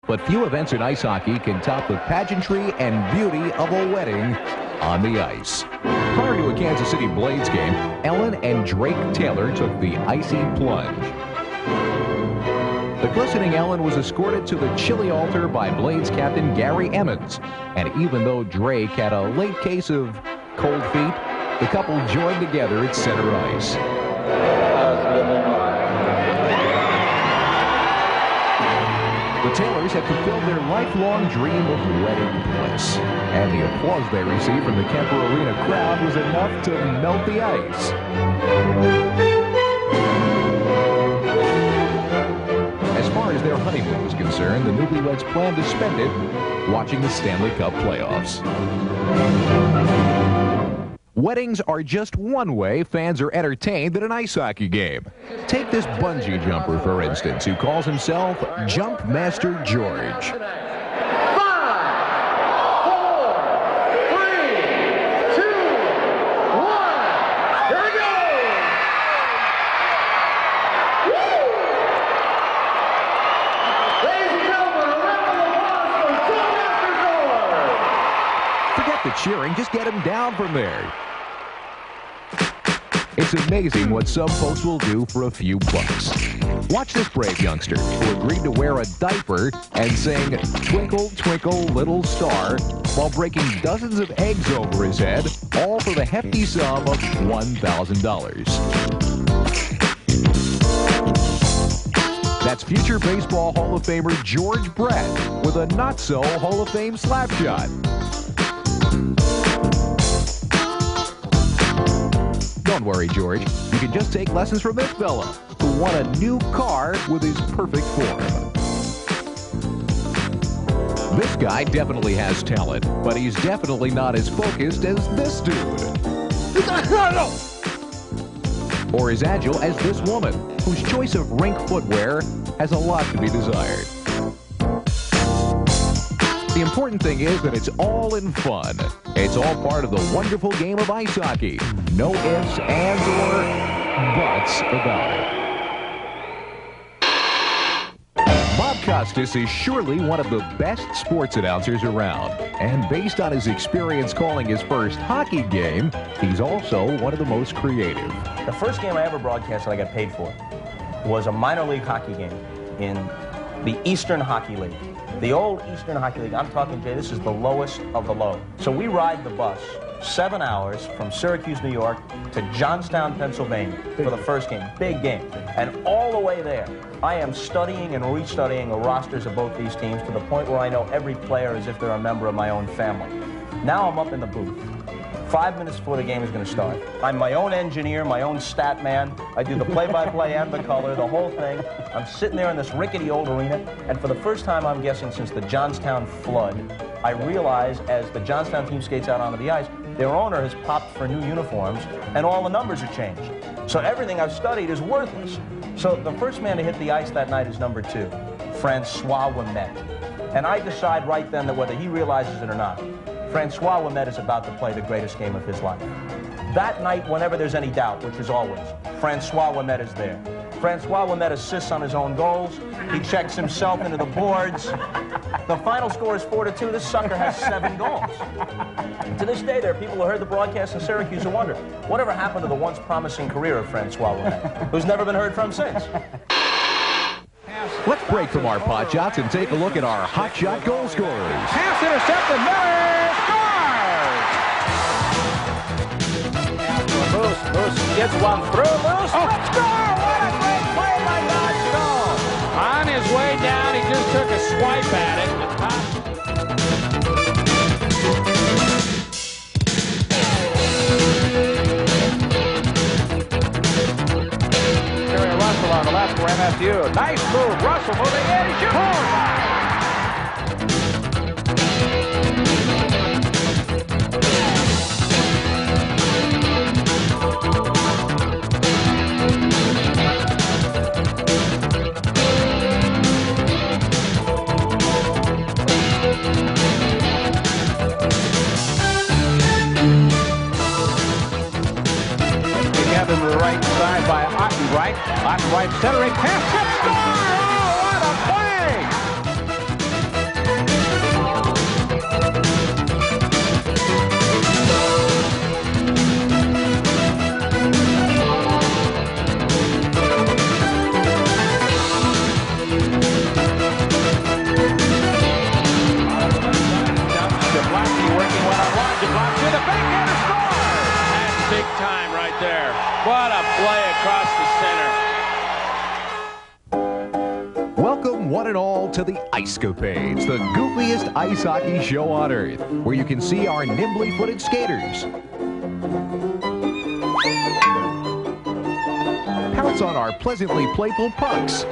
But few events in ice hockey can top the pageantry and beauty of a wedding on the ice. Prior to a Kansas City Blades game, Ellen and Drake Taylor took the icy plunge. The glistening Ellen was escorted to the chilly altar by Blades captain Gary Emmons. And even though Drake had a late case of cold feet, the couple joined together at center ice. The Taylors had fulfilled their lifelong dream of wedding bliss, and the applause they received from the Kemper Arena crowd was enough to melt the ice. As far as their honeymoon was concerned, the newlyweds planned to spend it watching the Stanley Cup playoffs. Weddings are just one way fans are entertained at an ice hockey game. Take this bungee jumper, for instance, who calls himself Jump Master George. 5, 4, 3, 2, 1. Here we go! Woo! Ladies and gentlemen, a round of applause for Jump Master George! Forget the cheering, just get him down from there. It's amazing what some folks will do for a few bucks. Watch this brave youngster who agreed to wear a diaper and sing Twinkle, Twinkle, Little Star while breaking dozens of eggs over his head, all for the hefty sum of $1,000. That's future Baseball Hall of Famer George Brett with a not-so-Hall of Fame slap shot. Don't worry, George. You can just take lessons from this fella who won a new car with his perfect form. This guy definitely has talent, but he's definitely not as focused as this dude. Or as agile as this woman, whose choice of rink footwear has a lot to be desired. The important thing is that it's all in fun. It's all part of the wonderful game of ice hockey. No ifs, ands, or buts about it. Bob Costas is surely one of the best sports announcers around. And based on his experience calling his first hockey game, he's also one of the most creative. The first game I ever broadcast that I got paid for was a minor league hockey game in the Eastern Hockey League. The old Eastern Hockey League, I'm talking, Jay, this is the lowest of the low. So we ride the bus 7 hours from Syracuse, New York to Johnstown, Pennsylvania for the first game, big game. And all the way there, I am studying and restudying the rosters of both these teams to the point where I know every player as if they're a member of my own family. Now I'm up in the booth. 5 minutes before the game is going to start. I'm my own engineer, my own stat man. I do the play-by-play and the color, the whole thing. I'm sitting there in this rickety old arena, and for the first time, I'm guessing, since the Johnstown flood, I realize as the Johnstown team skates out onto the ice, their owner has popped for new uniforms, and all the numbers are changed. So everything I've studied is worthless. So the first man to hit the ice that night is number 2, Francois Ouimet. And I decide right then that whether he realizes it or not, Francois Ouimet is about to play the greatest game of his life. That night, whenever there's any doubt, which is always, Francois Ouimet is there. Francois Ouimet assists on his own goals. He checks himself into the boards. The final score is 4-2. This sucker has 7 goals. To this day, there are people who heard the broadcast in Syracuse who wonder, whatever happened to the once promising career of Francois Ouimet, who's never been heard from since? Let's break from our pot shots and take a look at our hot shot goal scorers. Pass intercepted. Miller scores! Moose gets one through. Moose, let's go! What a great play by Don Stone! On his way down, he just took a swipe at it. Terry Russell on the left for MSU. Nice move. Russell moving in. He shoots. To the right side by Ottenbright. Ottenbright centering pass. Score! Oh, what a play! one and all to the Icecapades, the goofiest ice hockey show on earth, where you can see our nimbly footed skaters pounce on our pleasantly playful pucks.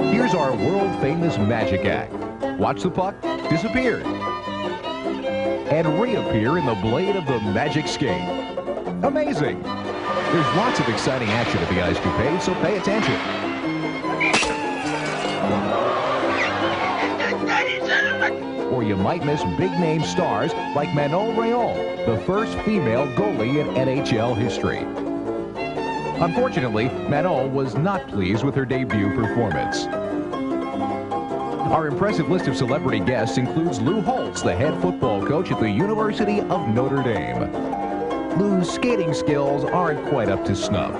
Here's our world-famous magic act. Watch the puck disappear and reappear in the blade of the magic skate. Amazing! There's lots of exciting action at the Icecapades, so pay attention. Or you might miss big-name stars like Manon Rhéaume, the first female goalie in NHL history. Unfortunately, Manon was not pleased with her debut performance. Our impressive list of celebrity guests includes Lou Holtz, the head football coach at the University of Notre Dame. Lou's skating skills aren't quite up to snuff.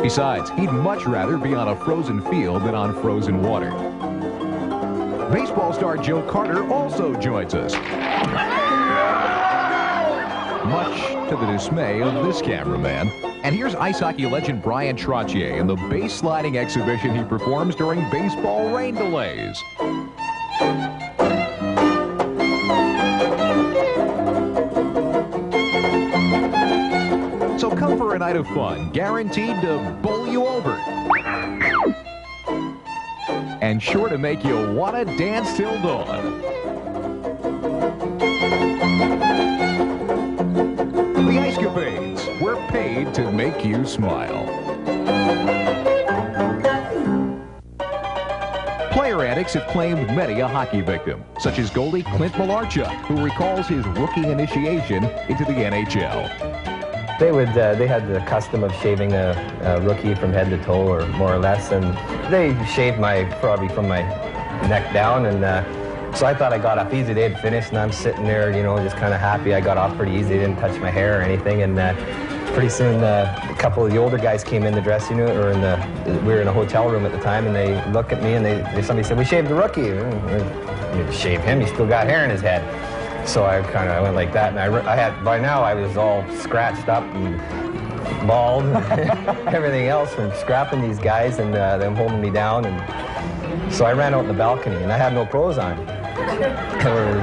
Besides, he'd much rather be on a frozen field than on frozen water. Baseball star Joe Carter also joins us, much to the dismay of this cameraman. And here's ice hockey legend Brian Trottier in the base sliding exhibition he performs during baseball rain delays. So come for a night of fun, guaranteed to bowl you over. And sure to make you want to dance till dawn. The Icecapades, we're paid to make you smile. Player addicts have claimed many a hockey victim, such as goalie Clint Malarchuk, who recalls his rookie initiation into the NHL. They had the custom of shaving a rookie from head to toe, or more or less, and they shaved probably from my neck down, and so I thought I got off easy. They had finished, and I'm sitting there, you know, just kind of happy. I got off pretty easy. They didn't touch my hair or anything, and pretty soon a couple of the older guys came in the dressing room, or we were in a hotel room at the time, and they looked at me, and somebody said, "We shaved the rookie." You shave him? He still got hair in his head. So I went like that, and by now I was all scratched up and bald and everything else from scrapping these guys and them holding me down. And so I ran out in the balcony, and I had no clothes on. It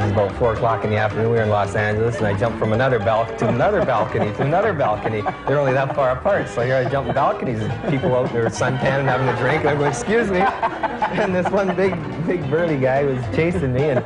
was about 4 o'clock in the afternoon. We were in Los Angeles, and I jumped from another balcony to another balcony to another balcony. They're only that far apart, so here I jump in balconies, and people out there suntanning, having a drink, and I go, "Excuse me." And this one big burly guy was chasing me, and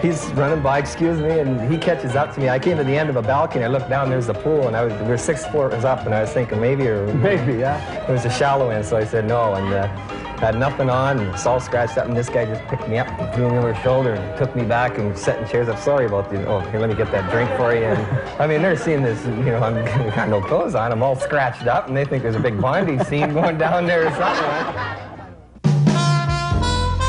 he's running by, "Excuse me," and he catches up to me. I came to the end of a balcony. I looked down, there's the pool, and we were 6 floors up, and I was thinking maybe, yeah. It was a shallow end, so I said no, and had nothing on, and it's all scratched up, and this guy just picked me up and threw me over his shoulder and took me back and set in chairs up. "Sorry about this. Oh, here, let me get that drink for you." And I mean, they're seeing this, you know, I'm got no clothes on, I'm all scratched up, and they think there's a big bonding scene going down there or something.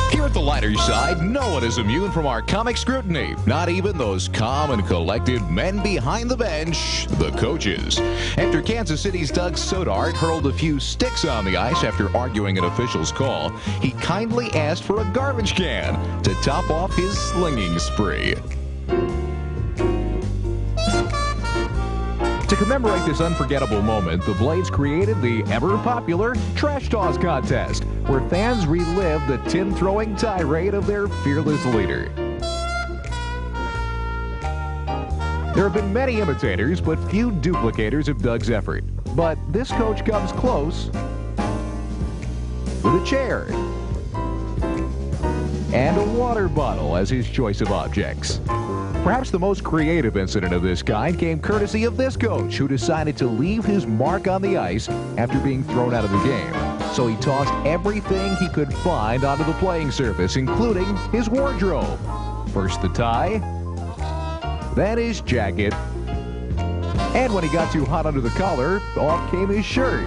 Here at the lighter side, no one is immune from our comic scrutiny. Not even those calm and collected men behind the bench, the coaches. After Kansas City's Doug Sodart hurled a few sticks on the ice after arguing an official's call, he kindly asked for a garbage can to top off his slinging spree. To commemorate this unforgettable moment, the Blades created the ever-popular Trash Toss Contest, where fans relive the tin-throwing tirade of their fearless leader. There have been many imitators, but few duplicators of Doug's effort. But this coach comes close with a chair and a water bottle as his choice of objects. Perhaps the most creative incident of this kind came courtesy of this coach, who decided to leave his mark on the ice after being thrown out of the game. So he tossed everything he could find onto the playing surface, including his wardrobe. First the tie, then his jacket, and when he got too hot under the collar, off came his shirt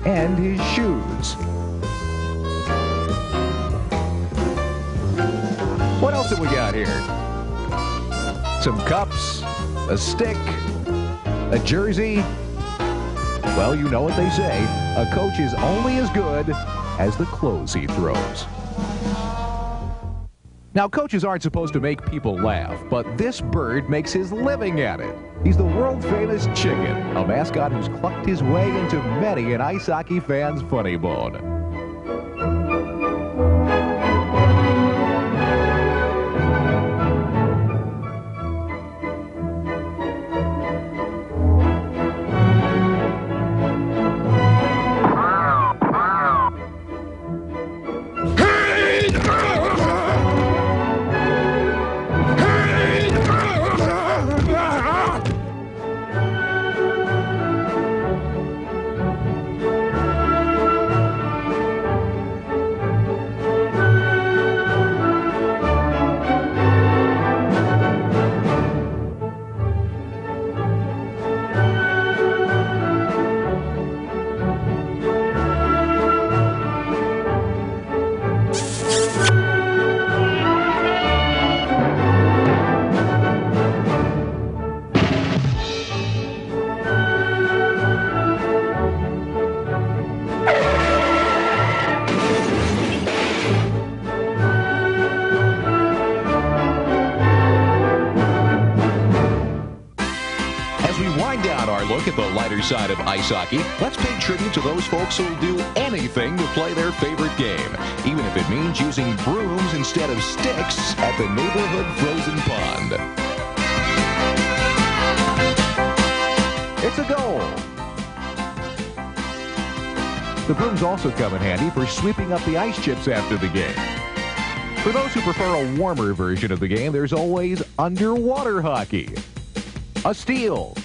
and his shoes. What else have we got here? Some cups, a stick, a jersey. Well, you know what they say. A coach is only as good as the clothes he throws. Now, coaches aren't supposed to make people laugh, but this bird makes his living at it. He's the world-famous Chicken, a mascot who's clucked his way into many an ice hockey fan's funny bone. Look at the lighter side of ice hockey. Let's pay tribute to those folks who'll do anything to play their favorite game, even if it means using brooms instead of sticks at the neighborhood frozen pond. It's a goal. The brooms also come in handy for sweeping up the ice chips after the game. For those who prefer a warmer version of the game, there's always underwater hockey. A steal.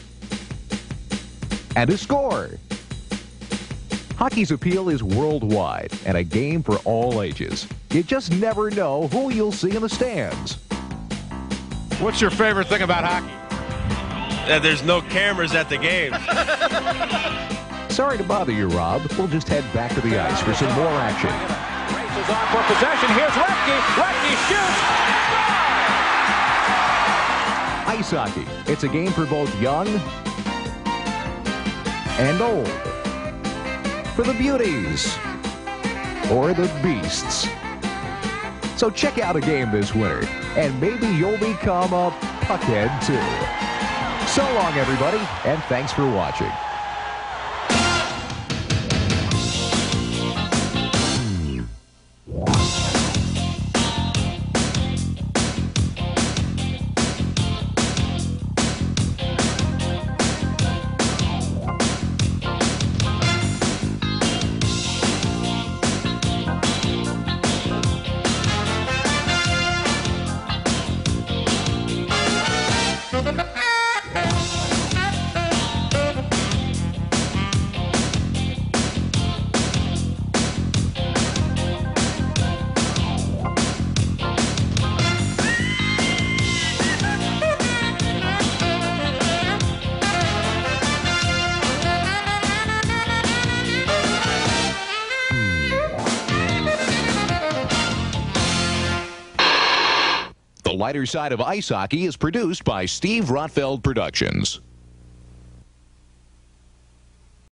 And a score. Hockey's appeal is worldwide and a game for all ages. You just never know who you'll see in the stands. What's your favorite thing about hockey? That there's no cameras at the game. Sorry to bother you, Rob. We'll just head back to the ice for some more action. Races on for possession. Here's Lefty. Lefty shoots. Ice hockey. It's a game for both young and old. For the beauties or the beasts. So check out a game this winter, and maybe you'll become a puckhead too. So long, everybody, and thanks for watching. The Lighter Side of Ice Hockey is produced by Steve Rotfeld Productions.